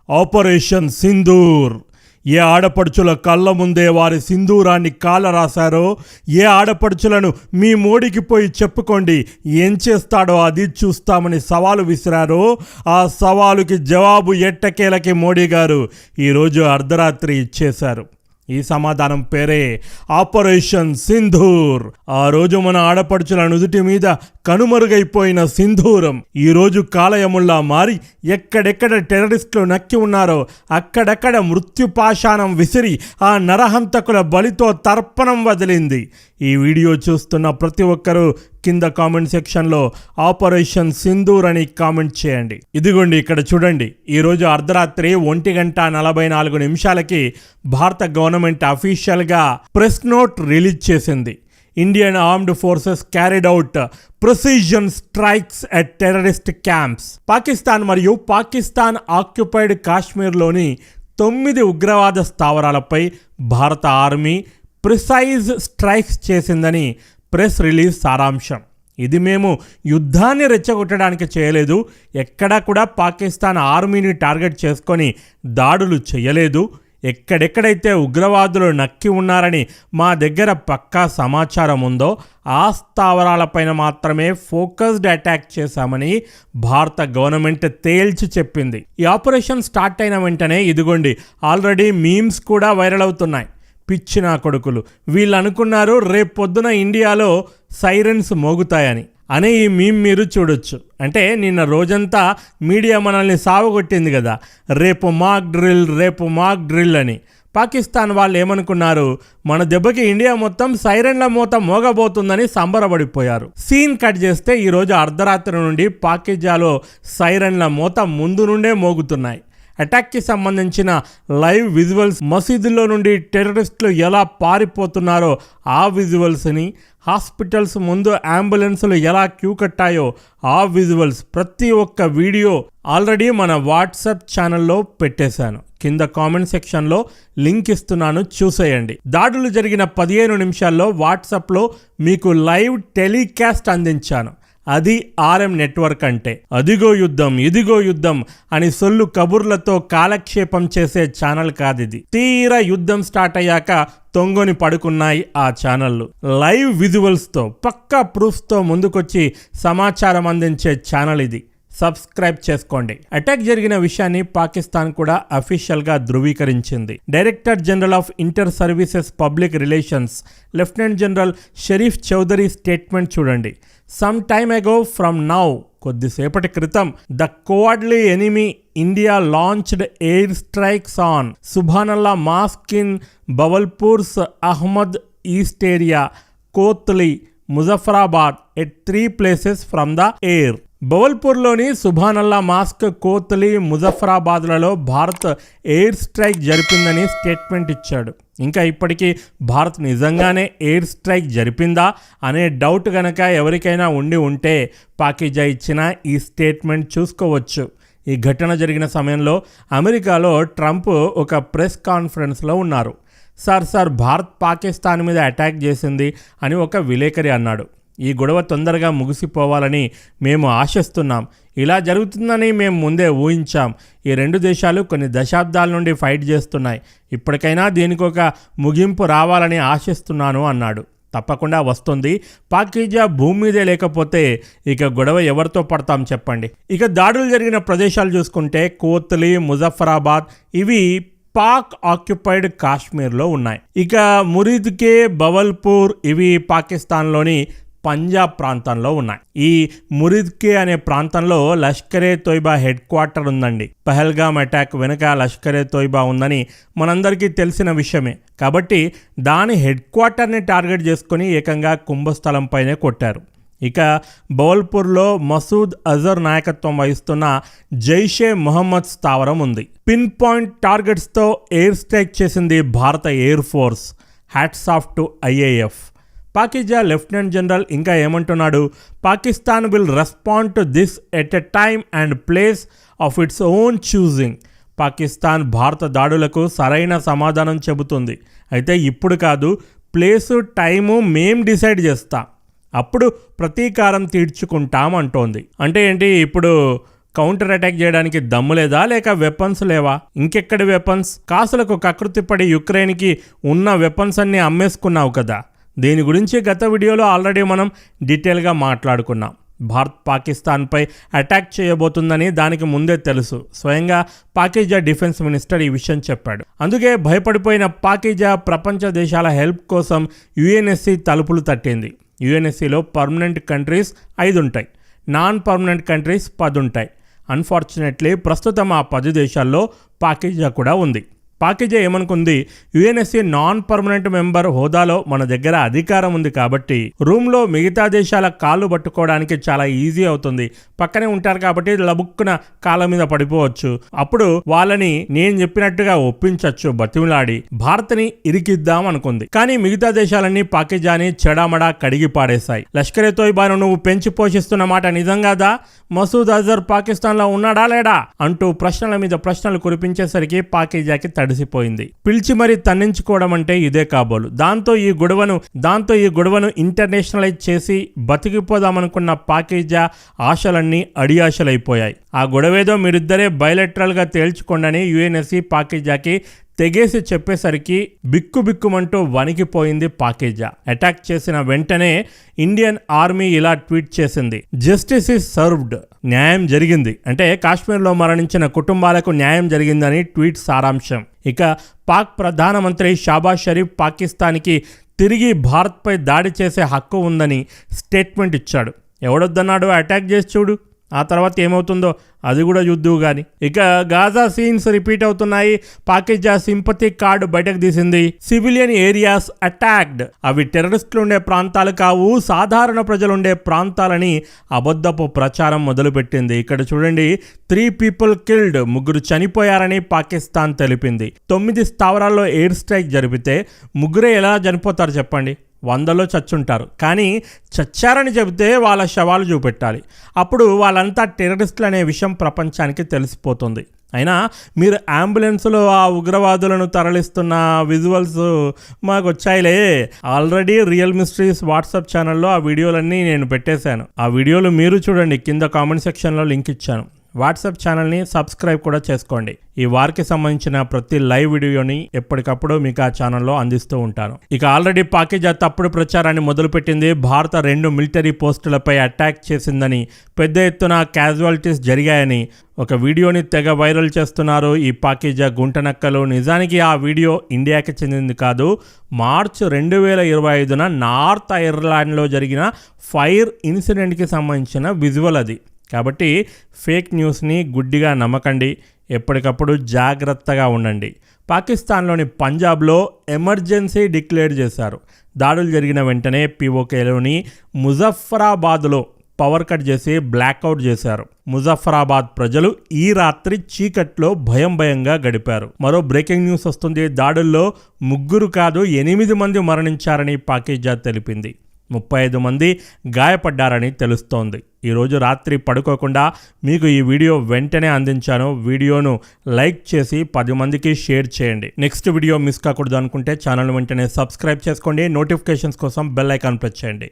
Operation Sindoor. ఏ ఆడపడుచుల కళ్ళ ముందే వారి సింధూరాన్ని కాలరాశారో, ఏ ఆడపడుచులను మీ మోడీకి పోయి చెప్పుకోండి, ఏం చేస్తాడో అది చూస్తామని సవాలు విసిరారో, ఆ సవాలుకి జవాబు ఎట్టకేలకి మోడీ గారు ఈరోజు అర్ధరాత్రి ఇచ్చేశారు. ఈ సమాధానం పేరే ఆపరేషన్ సింధూర్. ఆ రోజు మన ఆడపడుచుల నుదుటి మీద కనుమరుగైపోయిన సింధూరం ఈరోజు కాలయముల్లా మారి ఎక్కడెక్కడ టెర్రరిస్టులు నక్కి ఉన్నారో అక్కడక్కడ మృత్యుపాషాణం విసిరి ఆ నరహంతకుల బలితో తర్పణం వదిలింది. ఈ వీడియో చూస్తున్న ప్రతి ఒక్కరూ కింద కామెంట్ సెక్షన్లో ఆపరేషన్ సింధూర్ అని కామెంట్ చేయండి. ఇదిగోండి ఇక్కడ చూడండి, ఈరోజు అర్ధరాత్రి 1:44 భారత గవర్నమెంట్ అఫీషియల్గా ప్రెస్ నోట్ రిలీజ్ చేసింది. Indian armed forces carried out precision strikes at terrorist camps. Pakistan మరియు పాకిస్తాన్ ఆక్యుపైడ్ కాశ్మీర్లోని 9 ఉగ్రవాద స్థావరాలపై భారత ఆర్మీ ప్రిసైజ్ స్ట్రైక్స్ చేసిందని ప్రెస్ రిలీజ్ సారాంశం. ఇది మేము యుద్ధాన్ని రెచ్చగొట్టడానికి చేయలేదు, ఎక్కడా కూడా పాకిస్తాన్ ఆర్మీని టార్గెట్ చేసుకొని దాడులు చేయలేదు. ఎక్కడెక్కడైతే ఉగ్రవాదులు నక్కి ఉన్నారని మా దగ్గర పక్కా సమాచారం ఉందో ఆ స్థావరాలపైన మాత్రమే ఫోకస్డ్ అటాక్ చేశామని భారత గవర్నమెంట్ తేల్చి చెప్పింది. ఈ ఆపరేషన్ స్టార్ట్ అయిన వెంటనే ఇదిగోండి ఆల్రెడీ మీమ్స్ కూడా వైరల్ అవుతున్నాయి. పిచ్చిన కొడుకులు వీళ్ళు అనుకున్నారు రేపు పొద్దున ఇండియాలో సైరన్స్ మోగుతాయని అనే ఈ మీమ్ మీరు చూడొచ్చు. అంటే నిన్న రోజంతా మీడియా మనల్ని సావగొట్టింది కదా, రేపు మాక్ డ్రిల్ అని. పాకిస్తాన్ వాళ్ళు ఏమనుకున్నారు, మన దెబ్బకి ఇండియా మొత్తం సైరన్ల మోత మోగబోతుందని సంబరపడిపోయారు. సీన్ కట్ చేస్తే ఈరోజు అర్ధరాత్రి నుండి పాకిజాలో సైరన్ల మోత ముందు నుండే మోగుతున్నాయి. అటాక్కి సంబంధించిన లైవ్ విజువల్స్, మసీదుల్లో నుండి టెర్రరిస్టులు ఎలా పారిపోతున్నారో ఆ విజువల్స్ని, హాస్పిటల్స్ ముందు అంబులెన్సులు ఎలా క్యూ కట్టాయో ఆ విజువల్స్, ప్రతి ఒక్క వీడియో ఆల్రెడీ మన వాట్సాప్ ఛానల్లో పెట్టేశాను. కింద కామెంట్ సెక్షన్లో లింక్ ఇస్తున్నాను, చూసేయండి. దాడులు జరిగిన 15 నిమిషాల్లో వాట్సాప్లో మీకు లైవ్ టెలికాస్ట్ అందించాను. అది ఆర్ఎం నెట్వర్క్ అంటే. అదిగో యుద్ధం ఇదిగో యుద్ధం అని సొల్లు కబుర్లతో కాలక్షేపం చేసే ఛానల్ కాదిది. తీరా యుద్ధం స్టార్ట్ అయ్యాక తొంగొని పడుకున్నాయి ఆ ఛానళ్ళు. లైవ్ విజువల్స్తో పక్కా ప్రూఫ్స్తో ముందుకొచ్చి సమాచారం అందించే ఛానల్ ఇది. సబ్స్క్రైబ్ చేసుకోండి. అటాక్ జరిగిన విషయాన్ని పాకిస్తాన్ కూడా అఫీషియల్గా ధృవీకరించింది. Director general of inter services public relations lieutenant general Sharif Chaudhry statement చూడండి. Some time ago from now, కొద్దిసేపటి క్రితం, the cowardly enemy India launched air strikes on Subhanallah mosque in Bahawalpur's Ahmad east area, Kotli, Muzaffarabad at 3 places from the air. బవల్పూర్లోని Subhanallah mosque, Kotli, ముజఫరాబాద్లలో Bharat air strike జరిపిందని statement ఇచ్చాడు. ఇంకా ఇప్పటికీ భారత్ నిజంగానే ఎయిర్ స్ట్రైక్ జరిపిందా అనే డౌట్ గనక ఎవరికైనా ఉండి ఉంటే పాకిజా ఇచ్చిన ఈ స్టేట్మెంట్ చూసుకోవచ్చు. ఈ ఘటన జరిగిన సమయంలో అమెరికాలో ట్రంప్ ఒక ప్రెస్ కాన్ఫరెన్స్లో ఉన్నారు. సార్ భారత్ పాకిస్తాన్ మీద అటాక్ చేసింది అని ఒక విలేకరి అన్నాడు. ఈ గొడవ తొందరగా ముగిసిపోవాలని మేము ఆశిస్తున్నాం. ఇలా జరుగుతుందని మేము ముందే ఊహించాం. ఈ 2 దేశాలు కొన్ని దశాబ్దాల నుండి ఫైట్ చేస్తున్నాయి. ఇప్పటికైనా దీనికి ఒక ముగింపు రావాలని ఆశిస్తున్నాను అన్నాడు. తప్పకుండా వస్తుంది. పాకిజా భూమి మీదే లేకపోతే ఇక గొడవ ఎవరితో పడతాం చెప్పండి. ఇక దాడులు జరిగిన ప్రదేశాలు చూసుకుంటే కోత్లీ, ముజఫరాబాద్ ఇవి పాక్ ఆక్యుపైడ్ కాశ్మీర్లో ఉన్నాయి. ఇక మురిద్కే, బవల్పూర్ ఇవి పాకిస్తాన్లోని పంజాబ్ ప్రాంతంలో ఉన్నాయి. ఈ మురిద్కే అనే ప్రాంతంలో లష్కరే తోయిబా హెడ్ క్వార్టర్ ఉందండి. పహల్గామ్ అటాక్ వెనుక లష్కరే తోయిబా ఉందని మనందరికీ తెలిసిన విషయమే. కాబట్టి దాని హెడ్ క్వార్టర్ని టార్గెట్ చేసుకుని ఏకంగా కుంభస్థలంపైనే కొట్టారు. ఇక బవల్పూర్లో మసూద్ అజర్ నాయకత్వం వహిస్తున్న జైషే మొహమ్మద్ స్థావరం ఉంది. పిన్ పాయింట్ టార్గెట్స్తో ఎయిర్ స్ట్రైక్ చేసింది భారత air force. Hats off to IAF. పాకిజా lieutenant general ఇంకా ఏమంటున్నాడు, Pakistan will respond to this at a time and place of its own choosing. Pakistan భారత దాడులకు సరైన సమాధానం చెబుతుంది. అయితే ఇప్పుడు కాదు, ప్లేసు టైము మేం డిసైడ్ చేస్తాం, అప్పుడు ప్రతీకారం తీర్చుకుంటాం అంటోంది. అంటే ఏంటి, ఇప్పుడు కౌంటర్ అటాక్ చేయడానికి దమ్ము లేదా, లేక వెపన్స్ లేవా? ఇంకెక్కడి వెపన్స్? కాసులకు కకృతిపడి యుక్రెయిన్కి ఉన్న వెపన్స్ అన్ని అమ్మేసుకున్నావు కదా. దీని గురించి గత వీడియోలో ఆల్రెడీ మనం డీటెయిల్గా మాట్లాడుకున్నాం. భారత్ పాకిస్తాన్పై అటాక్ చేయబోతుందని దానికి ముందే తెలుసు. స్వయంగా పాకిజా డిఫెన్స్ మినిస్టర్ ఈ విషయం చెప్పాడు. అందుకే భయపడిపోయిన పాకిజా ప్రపంచ దేశాల హెల్ప్ కోసం యుఎన్ఎస్సి తలుపులు తట్టింది. యుఎన్ఎస్సిలో పర్మనెంట్ కంట్రీస్ 5 ఉంటాయి, నాన్ పర్మనెంట్ కంట్రీస్ 10 ఉంటాయి. అన్ఫార్చునేట్లీ ప్రస్తుతం ఆ 10 దేశాల్లో పాకిజా కూడా ఉంది. పాకిజా ఏమనుకుంది, యుఎన్ఎస్సి నాన్ పర్మనెంట్ మెంబర్ హోదాలో మన దగ్గర అధికారం ఉంది కాబట్టి రూమ్లో మిగతా దేశాల కాళ్ళు పట్టుకోవడానికి చాలా ఈజీ అవుతుంది. పక్కనే ఉంటారు కాబట్టి లబుక్కున కాళ్ళ మీద పడిపోవచ్చు. అప్పుడు వాళ్ళని నేను చెప్పినట్టుగా ఒప్పించవచ్చు బతిమిలాడి భారత్ని ఇరికిద్దాం అనుకుంది. కానీ మిగతా దేశాలన్నీ పాకిజాని చెడామడా కడిగి పాడేశాయి. లష్కరే తోయిబాను నువ్వు పెంచి పోషిస్తున్న మాట నిజంగాదా? మసూద్ అజర్ పాకిస్తాన్లో ఉన్నాడా లేడా అంటూ ప్రశ్నల మీద ప్రశ్నలు కురిపించేసరికి పాకిజాకి తడిసిపోయింది. పిలిచి మరీ తన్నించుకోవడం అంటే ఇదే కాబోలు. దాంతో ఈ గొడవను ఇంటర్నేషనలైజ్ చేసి బతికిపోదామనుకున్న పాకిజా ఆశలన్నీ అడియాశలైపోయాయి. ఆ గొడవేదో మీరిద్దరే బయలెటరల్గా తేల్చుకోండని యుఎన్ఎస్సి పాకిజాకి తెగేసి చెప్పేసరికి బిక్కుబిక్కుమంటూ వణికిపోయింది పాకిజా. అటాక్ చేసిన వెంటనే ఇండియన్ ఆర్మీ ఇలా ట్వీట్ చేసింది, జస్టిస్ ఈజ్ సర్వ్డ్. న్యాయం జరిగింది అంటే కాశ్మీర్లో మరణించిన కుటుంబాలకు న్యాయం జరిగిందని ట్వీట్ సారాంశం. ఇక పాక్ ప్రధానమంత్రి షాబాజ్ షరీఫ్ పాకిస్తాన్కి తిరిగి భారత్పై దాడి చేసే హక్కు ఉందని స్టేట్మెంట్ ఇచ్చాడు. ఎవడొద్దన్నాడు? అటాక్ చేసి చూడు, ఆ తర్వాత ఏమవుతుందో అది కూడా చూద్దువు గాని. ఇక గాజా సీన్స్ రిపీట్ అవుతున్నాయి. పాకిజా సింపతి కార్డు బయటకు తీసింది. Civilian areas attacked. అవి టెర్రరిస్టులు ఉండే ప్రాంతాలు కావు, సాధారణ ప్రజలు ఉండే ప్రాంతాలని అబద్ధపు ప్రచారం మొదలుపెట్టింది. ఇక్కడ చూడండి, 3 people killed, 3 చనిపోయారని పాకిస్తాన్ తెలిపింది. 9 స్థావరాల్లో ఎయిర్ స్ట్రైక్ జరిపితే 3 ఎలా చనిపోతారు చెప్పండి? 100లో చచ్చుంటారు. కానీ చచ్చారని చెబితే వాళ్ళ శవాలు చూపెట్టాలి. అప్పుడు వాళ్ళంతా టెర్రరిస్టులు అనే విషయం ప్రపంచానికి తెలిసిపోతుంది. అయినా మీరు అంబులెన్స్లో ఆ ఉగ్రవాదులను తరలిస్తున్న విజువల్స్ మాకు వచ్చాయిలే. ఆల్రెడీ రియల్ మిస్టరీస్ వాట్సాప్ ఛానల్లో ఆ వీడియోలన్నీ నేను పెట్టేశాను. ఆ వీడియోలు మీరు చూడండి, కింద కామెంట్ సెక్షన్లో లింక్ ఇచ్చాను. వాట్సాప్ ఛానల్ని సబ్స్క్రైబ్ కూడా చేసుకోండి. ఈ వారికి సంబంధించిన ప్రతి లైవ్ వీడియోని ఎప్పటికప్పుడు మీకు ఆ ఛానల్లో అందిస్తూ ఉంటాను. ఇక ఆల్రెడీ పాకిజా తప్పుడు ప్రచారాన్ని మొదలుపెట్టింది. భారత 2 మిలిటరీ పోస్టులపై అటాక్ చేసిందని, పెద్ద ఎత్తున క్యాజువాలిటీస్ జరిగాయని ఒక వీడియోని తెగ వైరల్ చేస్తున్నారు ఈ పాకిజా గుంటనక్కలు. నిజానికి ఆ వీడియో ఇండియాకి చెందింది కాదు. మార్చి 2025న నార్త్ ఐర్లాండ్లో జరిగిన ఫైర్ ఇన్సిడెంట్కి సంబంధించిన విజువల్ అది. కాబట్టి ఫేక్ న్యూస్ని గుడ్డిగా నమ్మకండి, ఎప్పటికప్పుడు జాగ్రత్తగా ఉండండి. పాకిస్తాన్లోని పంజాబ్లో ఎమర్జెన్సీ డిక్లేర్ చేశారు. దాడులు జరిగిన వెంటనే పీఓకేలోని ముజఫరాబాద్లో పవర్ కట్ చేసి బ్లాక్అవుట్ చేశారు. ముజఫరాబాద్ ప్రజలు ఈ రాత్రి చీకట్లో భయంగా గడిపారు. మరో బ్రేకింగ్ న్యూస్ వస్తుంది. దాడుల్లో 3 కాదు 8 మంది మరణించారని పాకిజా తెలిపింది. 35 మంది గాయపడ్డారని తెలుస్తోంది. ఈరోజు రాత్రి పడుకోకుండా మీకు ఈ వీడియో వెంటనే అందించాను. వీడియోను లైక్ చేసి 10 మందికి షేర్ చేయండి. నెక్స్ట్ వీడియో మిస్ కాకూడదు అనుకుంటే ఛానల్ వెంటనే సబ్స్క్రైబ్ చేసుకోండి. నోటిఫికేషన్స్ కోసం బెల్ ఐకాన్ ప్రెస్ చేయండి.